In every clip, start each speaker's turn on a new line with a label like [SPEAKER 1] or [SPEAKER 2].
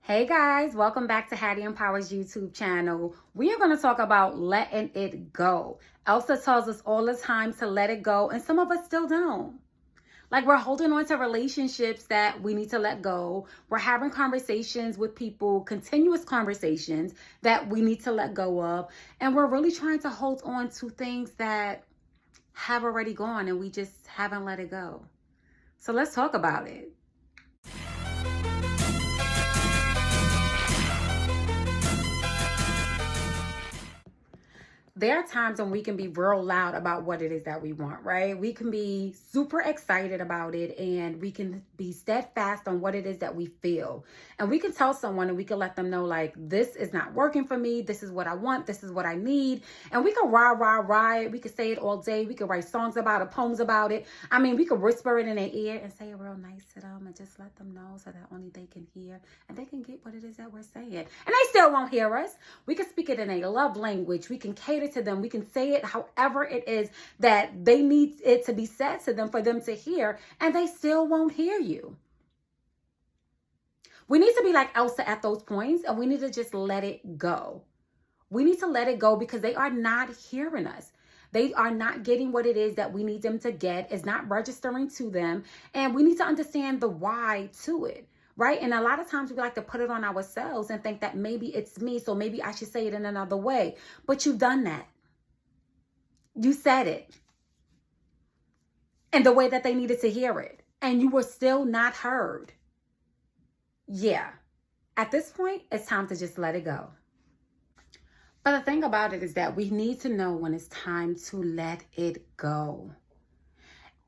[SPEAKER 1] Hey guys, welcome back to Hattie Empowers YouTube channel. We are going to talk about letting it go. Elsa tells us all the time to let it go, and some of us still don't. Like, we're holding on to relationships that we need to let go. We're having conversations with people, continuous conversations that we need to let go of. And we're really trying to hold on to things that have already gone and we just haven't let it go. So let's talk about it. There are times when we can be real loud about what it is that we want, right? We can be super excited about it and we can be steadfast on what it is that we feel. And we can tell someone and we can let them know, like, this is not working for me. This is what I want. This is what I need. And we can rah it. We can say it all day. We can write songs about it, poems about it. I mean, we could whisper it in their ear and say it real nice to them and just let them know so that only they can hear and they can get what it is that we're saying. And they still won't hear us. We can speak it in a love language. We can cater to them. We can say it however it is that they need it to be said to them for them to hear, and they still won't hear you. We need to be like Elsa at those points, and we need to just let it go. We need to let it go because they are not hearing us. They are not getting what it is that we need them to get. It's not registering to them, and we need to understand the why to it. Right? And a lot of times we like to put it on ourselves and think that maybe it's me, so maybe I should say it in another way. But you've done that. You said it in the way that they needed to hear it, and you were still not heard. Yeah. At this point, it's time to just let it go. But the thing about it is that we need to know when it's time to let it go.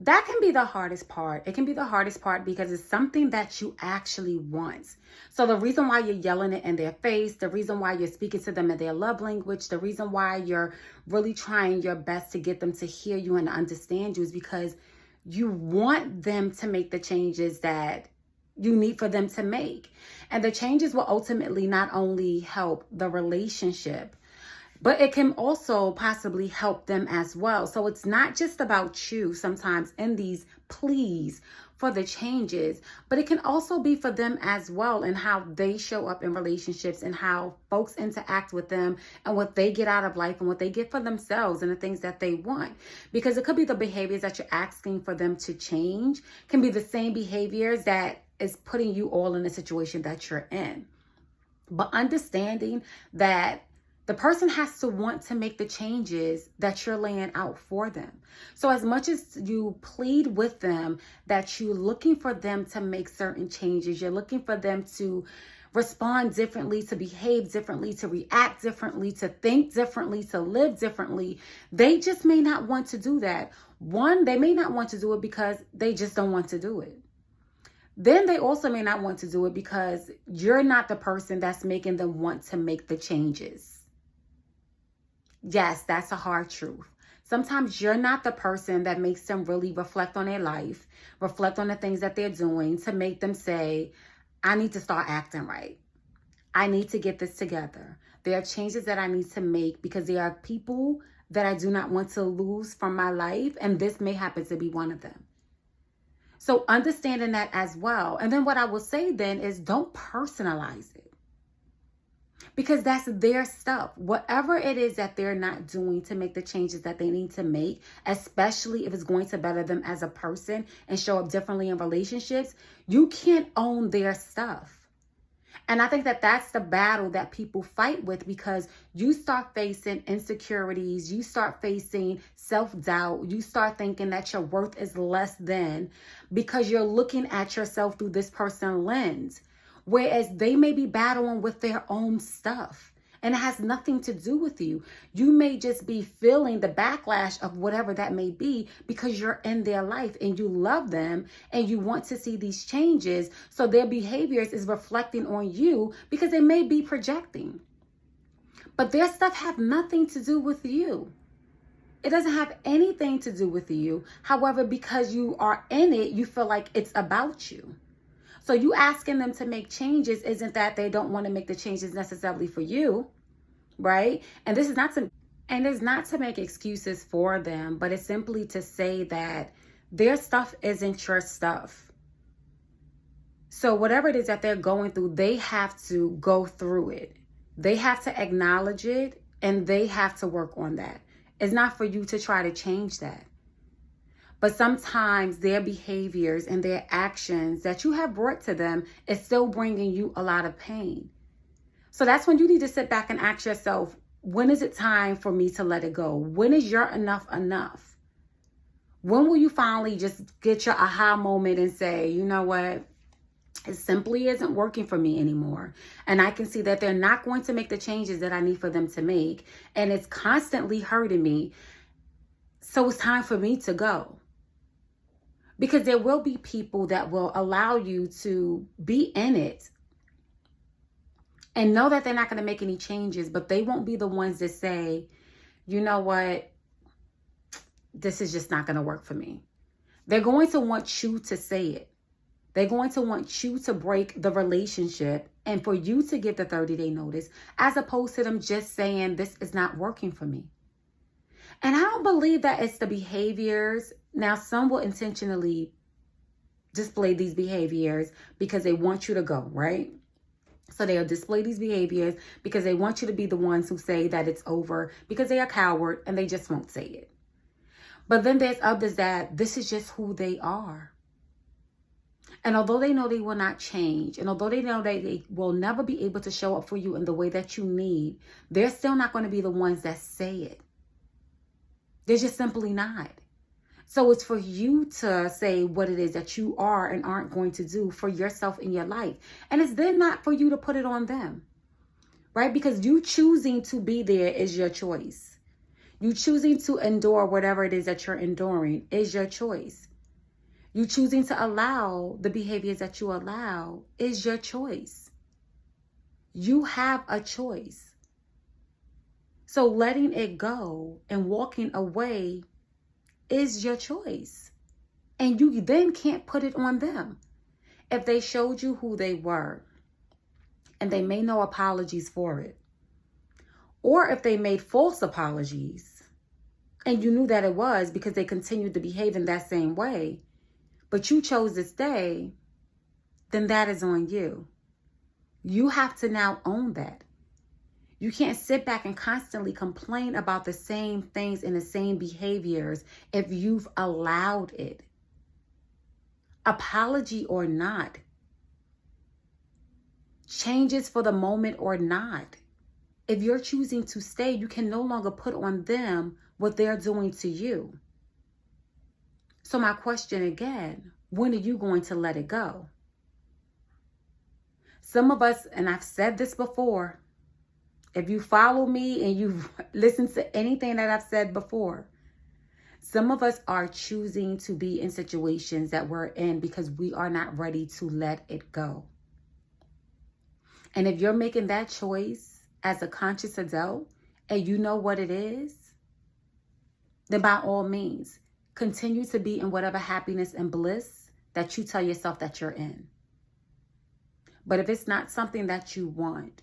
[SPEAKER 1] That can be the hardest part. It can be the hardest part because it's something that you actually want. So the reason why you're yelling it in their face, the reason why you're speaking to them in their love language, the reason why you're really trying your best to get them to hear you and understand you is because you want them to make the changes that you need for them to make. And the changes will ultimately not only help the relationship, but it can also possibly help them as well. So it's not just about you sometimes in these pleas for the changes, but it can also be for them as well and how they show up in relationships and how folks interact with them and what they get out of life and what they get for themselves and the things that they want. Because it could be the behaviors that you're asking for them to change can be the same behaviors that is putting you all in the situation that you're in. But understanding that the person has to want to make the changes that you're laying out for them. So as much as you plead with them that you're looking for them to make certain changes, you're looking for them to respond differently, to behave differently, to react differently, to think differently, to live differently, they just may not want to do that. One, they may not want to do it because they just don't want to do it. Then they also may not want to do it because you're not the person that's making them want to make the changes. Yes, that's a hard truth. Sometimes you're not the person that makes them really reflect on their life, reflect on the things that they're doing to make them say, I need to start acting right. I need to get this together. There are changes that I need to make because there are people that I do not want to lose from my life, and this may happen to be one of them. So understanding that as well. And then what I will say then is don't personalize it. Because that's their stuff. Whatever it is that they're not doing to make the changes that they need to make, especially if it's going to better them as a person and show up differently in relationships, you can't own their stuff. And I think that that's the battle that people fight with because you start facing insecurities, you start facing self-doubt, you start thinking that your worth is less than because you're looking at yourself through this person's lens. Whereas they may be battling with their own stuff and it has nothing to do with you. You may just be feeling the backlash of whatever that may be because you're in their life and you love them and you want to see these changes. So their behaviors is reflecting on you because they may be projecting. But their stuff have nothing to do with you. It doesn't have anything to do with you. However, because you are in it, you feel like it's about you. So you asking them to make changes isn't that they don't want to make the changes necessarily for you, right? And this is not to make excuses for them, but it's simply to say that their stuff isn't your stuff. So whatever it is that they're going through, they have to go through it. They have to acknowledge it, and they have to work on that. It's not for you to try to change that. But sometimes their behaviors and their actions that you have brought to them is still bringing you a lot of pain. So that's when you need to sit back and ask yourself, when is it time for me to let it go? When is your enough enough? When will you finally just get your aha moment and say, you know what? It simply isn't working for me anymore. And I can see that they're not going to make the changes that I need for them to make. And it's constantly hurting me. So it's time for me to go. Because there will be people that will allow you to be in it and know that they're not going to make any changes, but they won't be the ones that say, you know what, this is just not going to work for me. They're going to want you to say it. They're going to want you to break the relationship and for you to give the 30-day notice, as opposed to them just saying, this is not working for me. And I don't believe that it's the behaviors. Now, some will intentionally display these behaviors because they want you to go, right? So they'll display these behaviors because they want you to be the ones who say that it's over because they are coward and they just won't say it. But then there's others that this is just who they are. And although they know they will not change, and although they know that they will never be able to show up for you in the way that you need, they're still not going to be the ones that say it. They're just simply not. So it's for you to say what it is that you are and aren't going to do for yourself in your life. And it's then not for you to put it on them, right? Because you choosing to be there is your choice. You choosing to endure whatever it is that you're enduring is your choice. You choosing to allow the behaviors that you allow is your choice. You have a choice. So letting it go and walking away is your choice. And you then can't put it on them. If they showed you who they were and they made no apologies for it, or if they made false apologies and you knew that it was because they continued to behave in that same way, but you chose to stay, then that is on you. You have to now own that. You can't sit back and constantly complain about the same things and the same behaviors if you've allowed it. Apology or not, changes for the moment or not, if you're choosing to stay, you can no longer put on them what they're doing to you. So my question again, when are you going to let it go? Some of us, and I've said this before, if you follow me and you've listened to anything that I've said before, some of us are choosing to be in situations that we're in because we are not ready to let it go. And if you're making that choice as a conscious adult and you know what it is, then by all means, continue to be in whatever happiness and bliss that you tell yourself that you're in. But if it's not something that you want,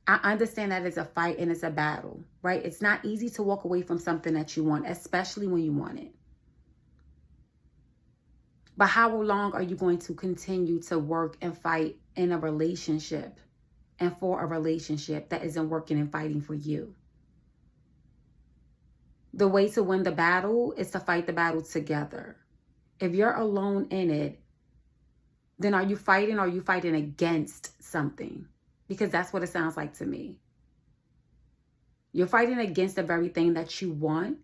[SPEAKER 1] I understand that it's a fight and it's a battle, right? It's not easy to walk away from something that you want, especially when you want it. But how long are you going to continue to work and fight in a relationship and for a relationship that isn't working and fighting for you? The way to win the battle is to fight the battle together. If you're alone in it, then are you fighting or are you fighting against something? Because that's what it sounds like to me. You're fighting against the very thing that you want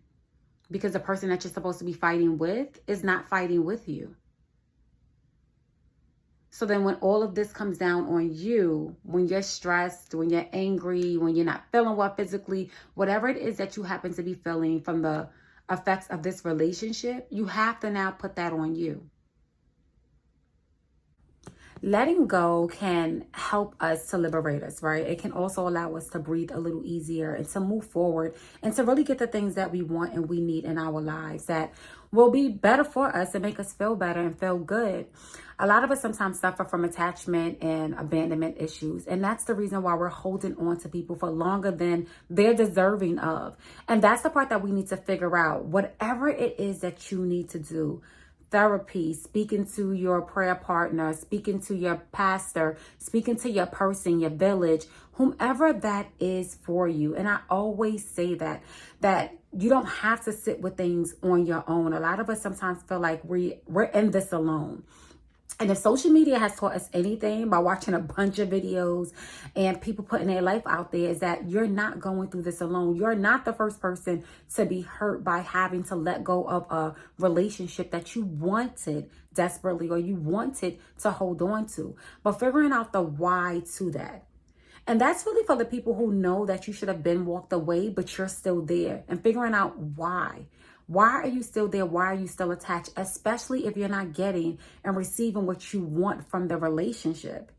[SPEAKER 1] because the person that you're supposed to be fighting with is not fighting with you. So then when all of this comes down on you, when you're stressed, when you're angry, when you're not feeling well physically, whatever it is that you happen to be feeling from the effects of this relationship, you have to now put that on you. Letting go can help us to liberate us, right? It can also allow us to breathe a little easier and to move forward and to really get the things that we want and we need in our lives that will be better for us and make us feel better and feel good. A lot of us sometimes suffer from attachment and abandonment issues. And that's the reason why we're holding on to people for longer than they're deserving of. And that's the part that we need to figure out. Whatever it is that you need to do, therapy, speaking to your prayer partner, speaking to your pastor, speaking to your person, your village, whomever that is for you. And I always say that you don't have to sit with things on your own. A lot of us sometimes feel like we're in this alone. And if social media has taught us anything by watching a bunch of videos and people putting their life out there, is that you're not going through this alone. You're not the first person to be hurt by having to let go of a relationship that you wanted desperately or you wanted to hold on to. But figuring out the why to that. And that's really for the people who know that you should have been walked away, but you're still there, and figuring out why. Why are you still there? Why are you still attached? Especially if you're not getting and receiving what you want from the relationship.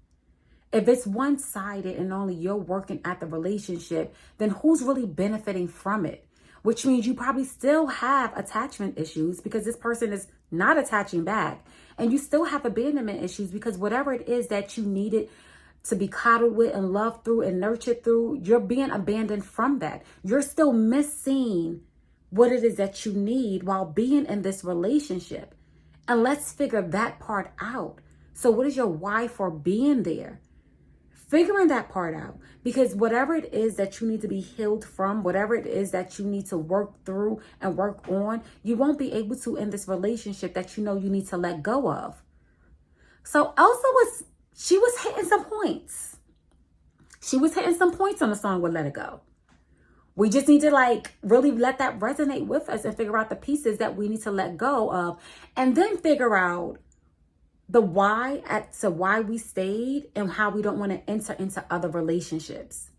[SPEAKER 1] If it's one-sided and only you're working at the relationship, then who's really benefiting from it? Which means you probably still have attachment issues because this person is not attaching back. And you still have abandonment issues because whatever it is that you needed to be coddled with and loved through and nurtured through, you're being abandoned from that. You're still missing what it is that you need while being in this relationship. And let's figure that part out. So what is your why for being there? Figuring that part out, because whatever it is that you need to be healed from, whatever it is that you need to work through and work on, you won't be able to in this relationship that you know you need to let go of. So Elsa was hitting some points. She was hitting some points on the song with Let It Go. We just need to really let that resonate with us and figure out the pieces that we need to let go of, and then figure out the why to why we stayed and how we don't want to enter into other relationships.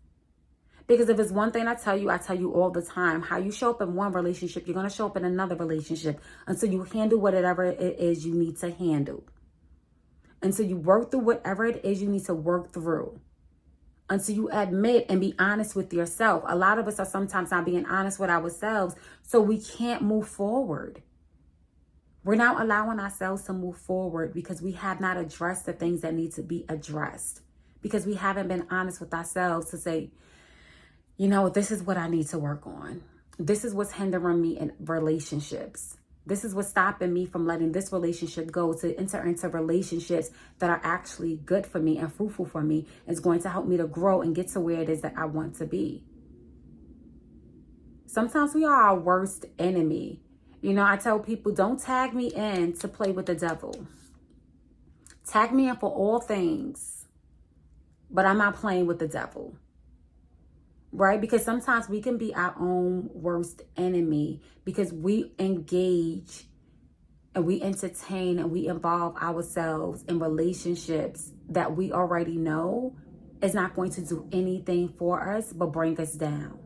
[SPEAKER 1] Because if it's one thing I tell you all the time, how you show up in one relationship, you're going to show up in another relationship until you handle whatever it is you need to handle. Until you work through whatever it is you need to work through. Until you admit and be honest with yourself. A lot of us are sometimes not being honest with ourselves, so we can't move forward. We're not allowing ourselves to move forward because we have not addressed the things that need to be addressed. Because we haven't been honest with ourselves to say, this is what I need to work on. This is what's hindering me in relationships. This is what's stopping me from letting this relationship go to enter into relationships that are actually good for me and fruitful for me. It's going to help me to grow and get to where it is that I want to be. Sometimes we are our worst enemy. I tell people, don't tag me in to play with the devil. Tag me in for all things, but I'm not playing with the devil. Right? Because sometimes we can be our own worst enemy because we engage and we entertain and we involve ourselves in relationships that we already know is not going to do anything for us but bring us down.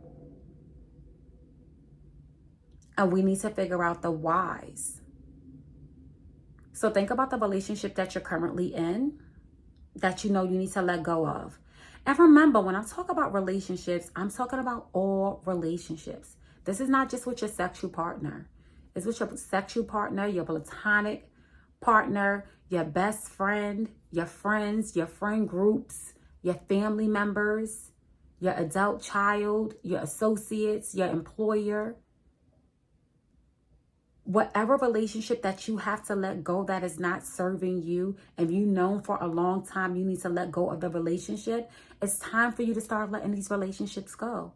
[SPEAKER 1] And we need to figure out the whys. So think about the relationship that you're currently in that you need to let go of. And remember, when I talk about relationships, I'm talking about all relationships. This is not just with your sexual partner. It's with your sexual partner, your platonic partner, your best friend, your friends, your friend groups, your family members, your adult child, your associates, your employer. Whatever relationship that you have to let go that is not serving you, and you know for a long time you need to let go of the relationship, it's time for you to start letting these relationships go.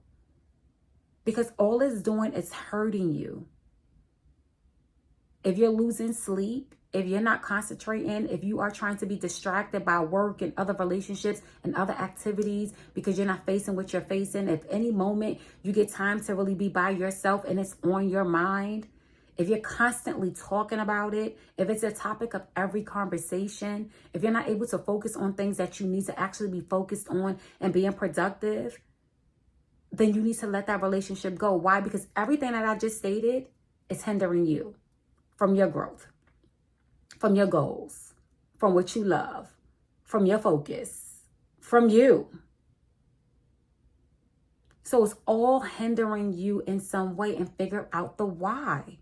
[SPEAKER 1] Because all it's doing is hurting you. If you're losing sleep, if you're not concentrating, if you are trying to be distracted by work and other relationships and other activities because you're not facing what you're facing, if any moment you get time to really be by yourself and it's on your mind, if you're constantly talking about it, if it's a topic of every conversation, if you're not able to focus on things that you need to actually be focused on and being productive, then you need to let that relationship go. Why? Because everything that I just stated is hindering you from your growth, from your goals, from what you love, from your focus, from you. So it's all hindering you in some way, and figure out the why.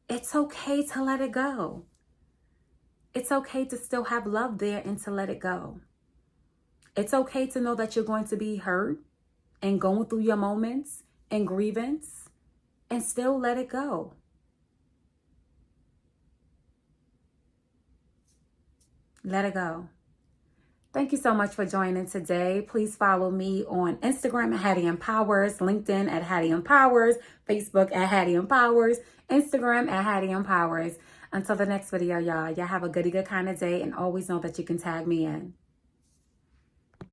[SPEAKER 1] It's okay to let it go. It's okay to still have love there and to let it go. It's okay to know that you're going to be hurt and going through your moments and grievance and still let it go. Let it go. Thank you so much for joining today. Please follow me on Instagram at Hattie Empowers, LinkedIn at Hattie Empowers, Facebook at Hattie Empowers, Instagram at Hattie Empowers. Until the next video, y'all have a goody good kind of day, and always know that you can tag me in.